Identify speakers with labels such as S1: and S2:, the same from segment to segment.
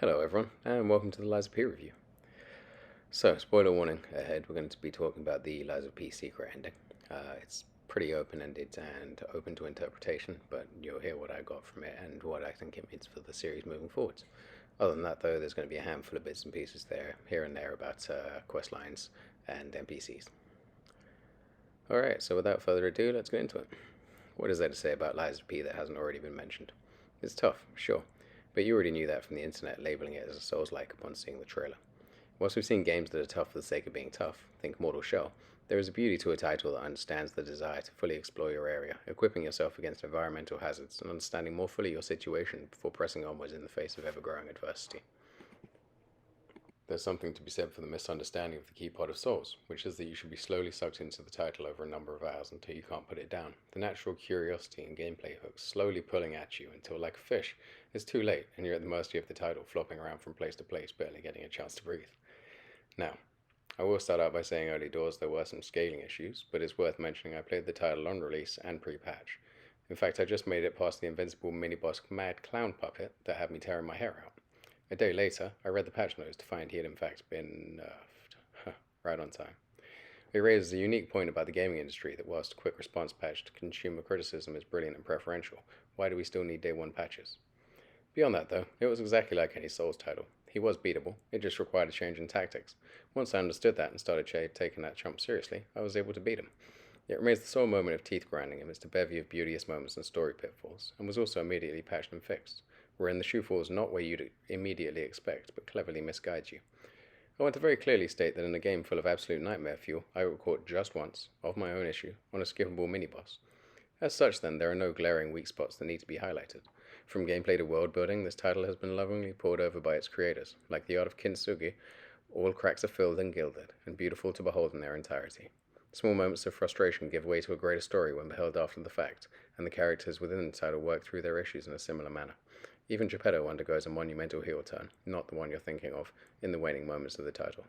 S1: Hello everyone, and welcome to the Lies of P review. So, spoiler warning ahead, we're going to be talking about the Lies of P secret ending. It's pretty open-ended and open to interpretation, but you'll hear what I got from it and what I think it means for the series moving forwards. Other than that though, there's going to be a handful of bits and pieces there, here and there about quest lines and NPCs. Alright, so without further ado, let's get into it. What is there to say about Lies of P that hasn't already been mentioned? It's tough, sure, but you already knew that from the internet, labeling it as a Souls-like upon seeing the trailer. Whilst we've seen games that are tough for the sake of being tough, think Mortal Shell, there is a beauty to a title that understands the desire to fully explore your area, equipping yourself against environmental hazards and understanding more fully your situation before pressing onwards in the face of ever-growing adversity. There's something to be said for the misunderstanding of the key part of Souls, which is that you should be slowly sucked into the title over a number of hours until you can't put it down. The natural curiosity and gameplay hooks slowly pulling at you until, like a fish, it's too late and you're at the mercy of the title, flopping around from place to place, barely getting a chance to breathe. Now, I will start out by saying early doors there were some scaling issues, but it's worth mentioning I played the title on release and pre-patch. In fact, I just made it past the invincible mini-boss Mad Clown Puppet that had me tearing my hair out. A day later, I read the patch notes to find he had in fact been nerfed. Right on time. It raises a unique point about the gaming industry that whilst a quick response patch to consumer criticism is brilliant and preferential, why do we still need day one patches? Beyond that though, it was exactly like any Souls title. He was beatable, it just required a change in tactics. Once I understood that and started taking that chump seriously, I was able to beat him. It remains the sole moment of teeth grinding amidst a bevy of beauteous moments and story pitfalls, and was also immediately patched and fixed, wherein the shoe falls not where you'd immediately expect, but cleverly misguides you. I want to very clearly state that in a game full of absolute nightmare fuel, I got caught just once, of my own issue, on a skippable mini-boss. As such then, there are no glaring weak spots that need to be highlighted. From gameplay to world building, this title has been lovingly pored over by its creators. Like the art of kintsugi, all cracks are filled and gilded, and beautiful to behold in their entirety. Small moments of frustration give way to a greater story when beheld after the fact, and the characters within the title work through their issues in a similar manner. Even Geppetto undergoes a monumental heel turn, not the one you're thinking of, in the waning moments of the title.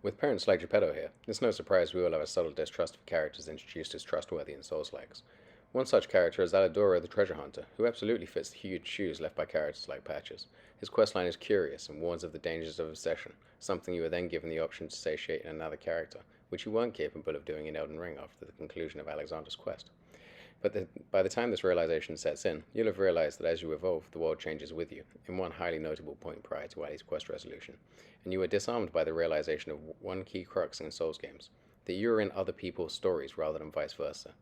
S1: With parents like Geppetto here, it's no surprise we all have a subtle distrust for characters introduced as trustworthy in Souls-likes. One such character is Alidoro the Treasure Hunter, who absolutely fits the huge shoes left by characters like Patches. His questline is curious and warns of the dangers of obsession, something you are then given the option to satiate in another character, which you weren't capable of doing in Elden Ring after the conclusion of Alexander's quest. But by the time this realization sets in, you'll have realized that as you evolve, the world changes with you, in one highly notable point prior to Ali's quest resolution, and you are disarmed by the realization of one key crux in Souls games, that you are in other people's stories rather than vice versa.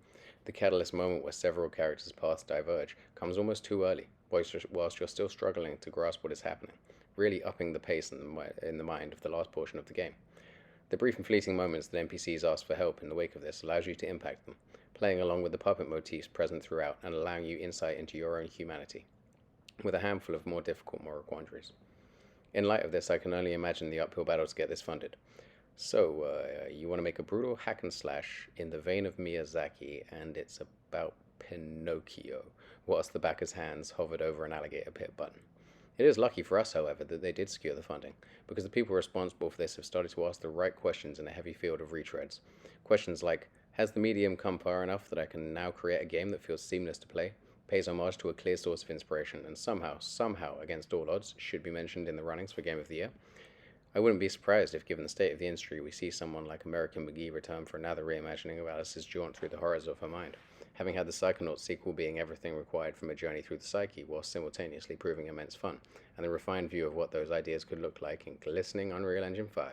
S1: The catalyst moment where several characters' paths diverge comes almost too early, whilst you're still struggling to grasp what is happening, really upping the pace in the mind of the last portion of the game. The brief and fleeting moments that NPCs ask for help in the wake of this allows you to impact them, playing along with the puppet motifs present throughout and allowing you insight into your own humanity, with a handful of more difficult moral quandaries. In light of this, I can only imagine the uphill battle to get this funded. So, you want to make a brutal hack and slash in the vein of Miyazaki, and it's about Pinocchio, whilst the backer's hands hovered over an alligator pit button. It is lucky for us, however, that they did secure the funding, because the people responsible for this have started to ask the right questions in a heavy field of retreads. Questions like, has the medium come far enough that I can now create a game that feels seamless to play, pays homage to a clear source of inspiration, and somehow, against all odds, should be mentioned in the runnings for Game of the Year? I wouldn't be surprised if, given the state of the industry, we see someone like American McGee return for another reimagining of Alice's jaunt through the horrors of her mind, having had the Psychonauts sequel being everything required from a journey through the psyche, while simultaneously proving immense fun, and the refined view of what those ideas could look like in glistening Unreal Engine 5.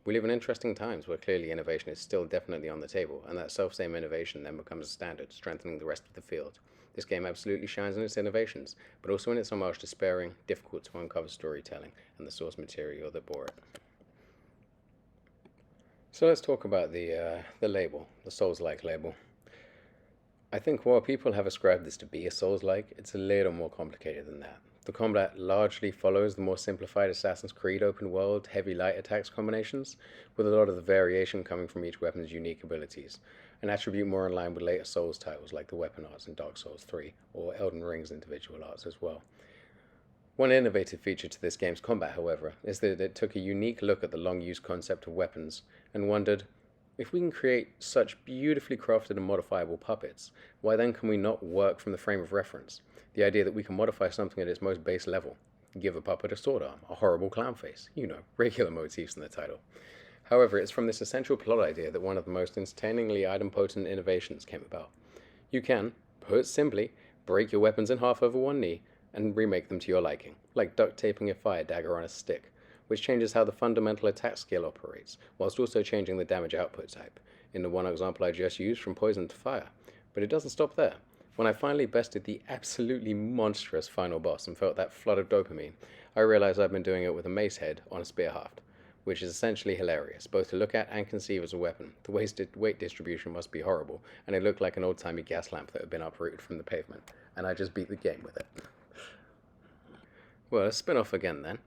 S1: We live in interesting times where clearly innovation is still definitely on the table, and that self-same innovation then becomes a standard, strengthening the rest of the field. This game absolutely shines in its innovations, but also in its homage to sparing, difficult to uncover storytelling, and the source material that bore it. So let's talk about the label, the Souls-like label. I think while people have ascribed this to be a Souls-like, it's a little more complicated than that. The combat largely follows the more simplified Assassin's Creed open world heavy light attacks combinations, with a lot of the variation coming from each weapon's unique abilities, an attribute more in line with later Souls titles like the weapon arts in Dark Souls 3, or Elden Ring's individual arts as well. One innovative feature to this game's combat, however, is that it took a unique look at the long-used concept of weapons and wondered, If we can create such beautifully crafted and modifiable puppets, why then can we not work from the frame of reference? The idea that we can modify something at its most base level. Give a puppet a sword arm, a horrible clown face, regular motifs in the title. However, it's from this essential plot idea that one of the most entertainingly idempotent innovations came about. You can, put simply, break your weapons in half over one knee and remake them to your liking, like duct taping a fire dagger on a stick, which changes how the fundamental attack skill operates, whilst also changing the damage output type, in the one example I just used from poison to fire. But it doesn't stop there. When I finally bested the absolutely monstrous final boss and felt that flood of dopamine, I realized I've been doing it with a mace head on a spear haft, which is essentially hilarious, both to look at and conceive as a weapon. The weight distribution must be horrible, and it looked like an old-timey gas lamp that had been uprooted from the pavement, and I just beat the game with it. Well, let's spin off again then.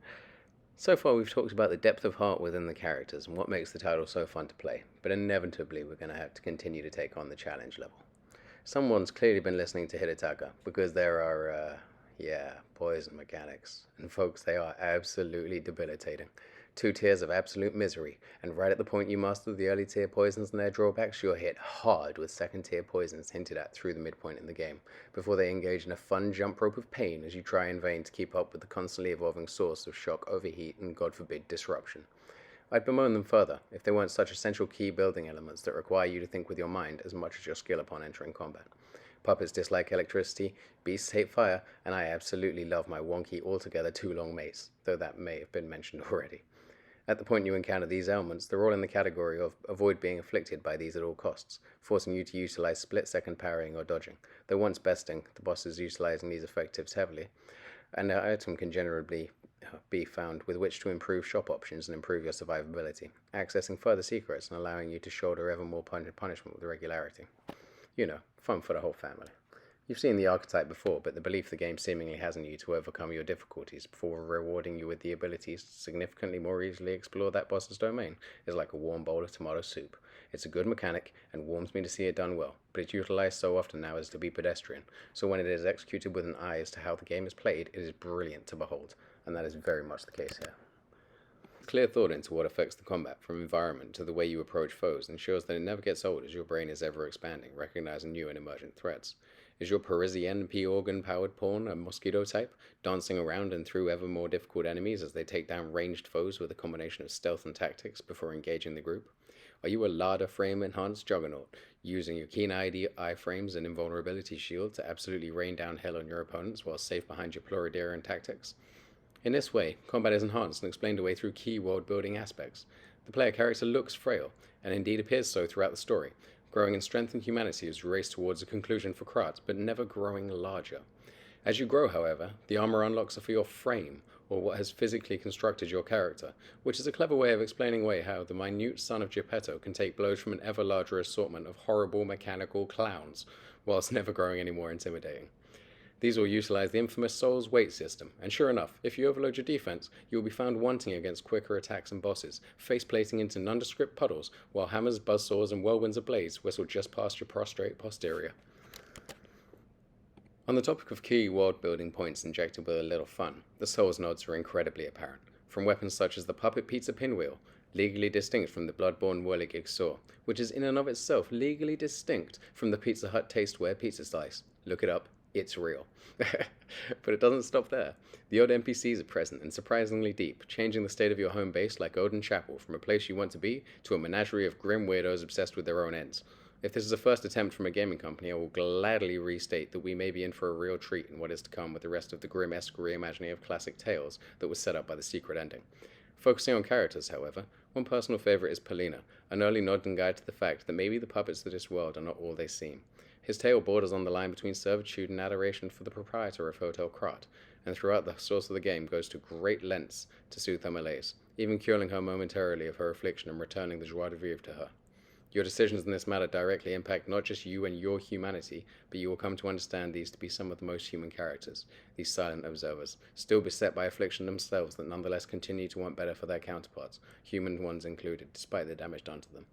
S1: So far we've talked about the depth of heart within the characters and what makes the title so fun to play, but inevitably we're going to have to continue to take on the challenge level. Someone's clearly been listening to Hidetaka, because there are, poison mechanics, and folks, they are absolutely debilitating. 2 tiers of absolute misery, and right at the point you master the early tier poisons and their drawbacks, you're hit hard with 2nd tier poisons hinted at through the midpoint in the game, before they engage in a fun jump rope of pain as you try in vain to keep up with the constantly evolving source of shock, overheat, and god forbid disruption. I'd bemoan them further if they weren't such essential key building elements that require you to think with your mind as much as your skill upon entering combat. Puppets dislike electricity, beasts hate fire, and I absolutely love my wonky, altogether too long mace, though that may have been mentioned already. At the point you encounter these ailments, they're all in the category of avoid being afflicted by these at all costs, forcing you to utilize split-second parrying or dodging, though once besting, the boss is utilizing these effectives heavily, and an item can generally be found with which to improve shop options and improve your survivability, accessing further secrets and allowing you to shoulder ever more punishment with regularity. Fun for the whole family. You've seen the archetype before, but the belief the game seemingly has in you to overcome your difficulties before rewarding you with the abilities to significantly more easily explore that boss's domain is like a warm bowl of tomato soup. It's a good mechanic and warms me to see it done well, but it's utilized so often now as to be pedestrian, so when it is executed with an eye as to how the game is played, it is brilliant to behold, and that is very much the case here. Clear thought into what affects the combat, from environment to the way you approach foes, ensures that it never gets old as your brain is ever expanding, recognizing new and emergent threats. Is your Parisian P-organ-powered pawn a mosquito type, dancing around and through ever more difficult enemies as they take down ranged foes with a combination of stealth and tactics before engaging the group? Are you a Lada frame-enhanced juggernaut, using your keen-eyed iframes and invulnerability shield to absolutely rain down hell on your opponents while safe behind your Pleurodira tactics? In this way, combat is enhanced and explained away through key world-building aspects. The player character looks frail, and indeed appears so throughout the story, growing in strength and humanity as you race towards a conclusion for Krat, but never growing larger. As you grow, however, the armor unlocks for your frame, or what has physically constructed your character, which is a clever way of explaining away how the minute son of Geppetto can take blows from an ever larger assortment of horrible mechanical clowns, whilst never growing any more intimidating. These will utilize the infamous Soul's weight system, and sure enough, if you overload your defense, you will be found wanting against quicker attacks and bosses, face-plating into nondescript puddles, while hammers, buzzsaws, and whirlwinds of blades whistle just past your prostrate posterior. On the topic of key world-building points injected with a little fun, the Soul's nods are incredibly apparent, from weapons such as the Puppet Pizza Pinwheel, legally distinct from the Bloodborne Whirligig Saw, which is in and of itself legally distinct from the Pizza Hut Tasteware Pizza Slice. Look it up. It's real. But it doesn't stop there. The odd NPCs are present and surprisingly deep, changing the state of your home base like Odin Chapel from a place you want to be to a menagerie of grim weirdos obsessed with their own ends. If this is a first attempt from a gaming company, I will gladly restate that we may be in for a real treat in what is to come with the rest of the grim-esque reimagining of classic tales that was set up by the secret ending. Focusing on characters, however, one personal favourite is Polina, an early nod and guide to the fact that maybe the puppets of this world are not all they seem. His tale borders on the line between servitude and adoration for the proprietor of Hotel Krat, and throughout the source of the game goes to great lengths to soothe her malaise, even curing her momentarily of her affliction and returning the joie de vivre to her. Your decisions in this matter directly impact not just you and your humanity, but you will come to understand these to be some of the most human characters, these silent observers, still beset by affliction themselves that nonetheless continue to want better for their counterparts, human ones included, despite the damage done to them.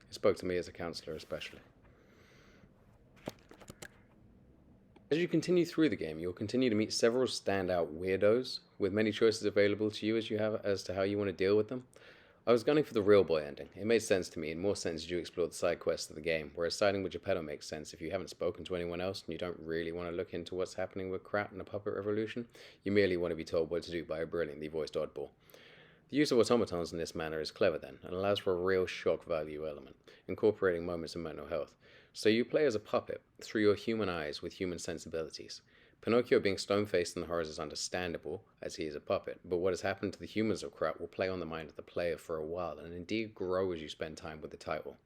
S1: It spoke to me as a counsellor especially. As you continue through the game, you'll continue to meet several standout weirdos, with many choices available to you as to how you want to deal with them. I was gunning for the real boy ending. It made sense to me, in more sense as you explore the side quests of the game, whereas siding with Geppetto makes sense if you haven't spoken to anyone else and you don't really want to look into what's happening with Krat and the Puppet Revolution. You merely want to be told what to do by a brilliantly voiced oddball. The use of automatons in this manner is clever then, and allows for a real shock value element, incorporating moments of mental health. So you play as a puppet, through your human eyes with human sensibilities. Pinocchio being stone-faced in the horrors is understandable, as he is a puppet, but what has happened to the humans of Krat will play on the mind of the player for a while, and indeed grow as you spend time with the title.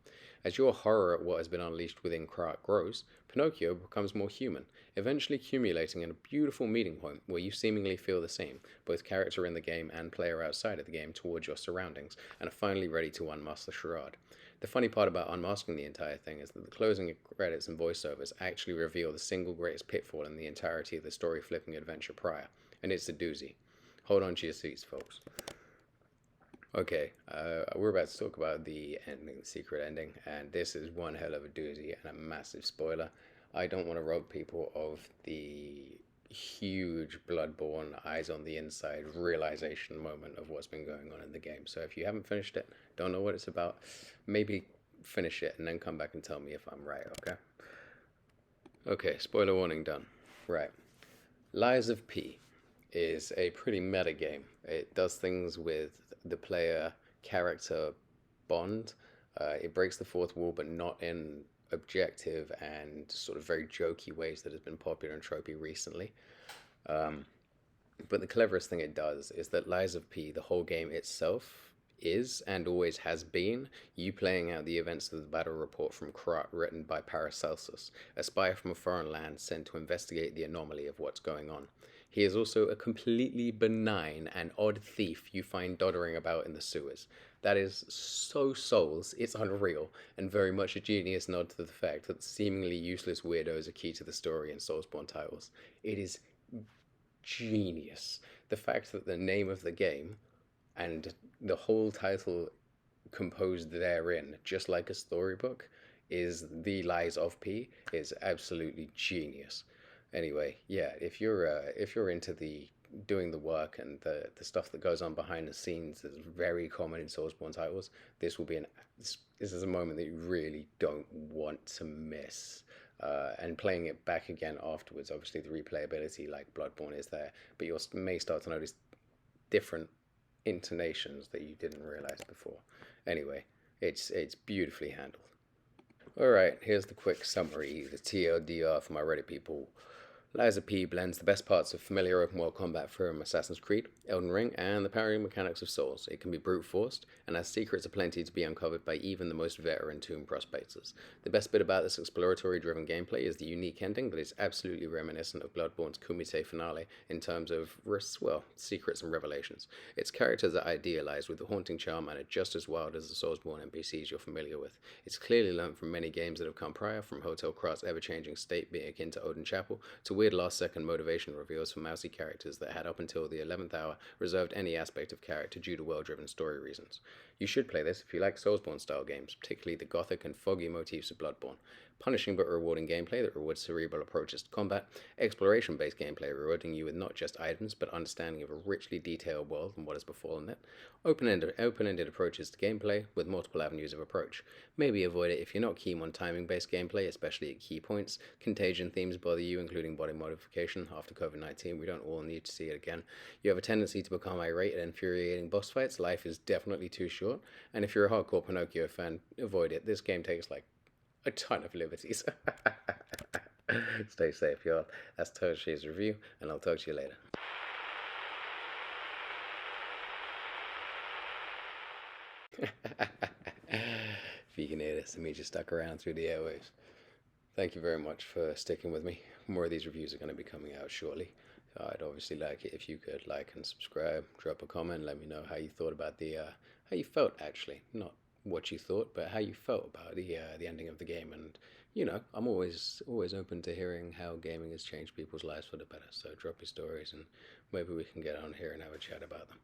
S1: As your horror at what has been unleashed within Krat grows, Pinocchio becomes more human, eventually accumulating in a beautiful meeting point where you seemingly feel the same, both character in the game and player outside of the game, towards your surroundings, and are finally ready to unmask the charade. The funny part about unmasking the entire thing is that the closing credits and voiceovers actually reveal the single greatest pitfall in the entirety of the story flipping adventure prior, and it's a doozy. Hold on to your seats, folks. Okay, we're about to talk about the ending, the secret ending, and this is one hell of a doozy and a massive spoiler. I don't want to rob people of the huge Bloodborne eyes on the inside realization moment of what's been going on in the game. So if you haven't finished it, don't know what it's about, maybe finish it and then come back and tell me if I'm right, okay? Okay, spoiler warning done. Right. Lies of P is a pretty meta game. It does things with the player character bond. It breaks the fourth wall, but not in objective and sort of very jokey ways that has been popular and tropey recently. But the cleverest thing it does is that Lies of P, the whole game itself, is and always has been you playing out the events of the battle report from Krat written by Paracelsus, a spy from a foreign land sent to investigate the anomaly of what's going on. He is also a completely benign and odd thief you find doddering about in the sewers. That is so Souls, it's unreal, and very much a genius nod to the fact that seemingly useless weirdos are key to the story in Soulsborne titles. It is genius. The fact that the name of the game and the whole title composed therein, just like a storybook, is The Lies of P, is absolutely genius. Anyway, yeah, if you're into the doing the work and the stuff that goes on behind the scenes that's very common in Soulsborne titles, this will be this is a moment that you really don't want to miss. And playing it back again afterwards, obviously the replayability like Bloodborne is there, but you may start to notice different intonations that you didn't realize before. Anyway, it's beautifully handled. Alright, here's the quick summary, the TLDR for my Reddit people. Lies of P blends the best parts of familiar open world combat from Assassin's Creed, Elden Ring, and the parrying mechanics of Souls. It can be brute forced, and has secrets aplenty to be uncovered by even the most veteran tomb prospectors. The best bit about this exploratory driven gameplay is the unique ending that is absolutely reminiscent of Bloodborne's Kumite finale in terms of, secrets and revelations. Its characters are idealized with a haunting charm and are just as wild as the Soulsborne NPCs you're familiar with. It's clearly learned from many games that have come prior, from Hotel Krat's ever-changing state being akin to Odin Chapel, to weird last-second motivation reveals for mousy characters that had up until the 11th hour reserved any aspect of character due to well-driven story reasons. You should play this if you like Soulsborne-style games, particularly the gothic and foggy motifs of Bloodborne. Punishing but rewarding gameplay that rewards cerebral approaches to combat, exploration-based gameplay rewarding you with not just items but understanding of a richly detailed world and what has befallen it, open-ended approaches to gameplay with multiple avenues of approach. Maybe avoid it if you're not keen on timing-based gameplay, especially at key points. Contagion themes bother you, including body modification. After COVID-19, we don't all need to see it again. You have a tendency to become irate at infuriating boss fights. Life is definitely too short, and if you're a hardcore Pinocchio fan, avoid it. This game takes like a ton of liberties. Stay safe, y'all. That's Toshi's review, and I'll talk to you later. If you can hear this, it means you stuck around through the airwaves. Thank you very much for sticking with me. More of these reviews are going to be coming out shortly. I'd obviously like it if you could like and subscribe, drop a comment, let me know how you thought about how you felt actually, not what you thought, but how you felt about the ending of the game. And I'm always open to hearing how gaming has changed people's lives for the better. So drop your stories, and maybe we can get on here and have a chat about them.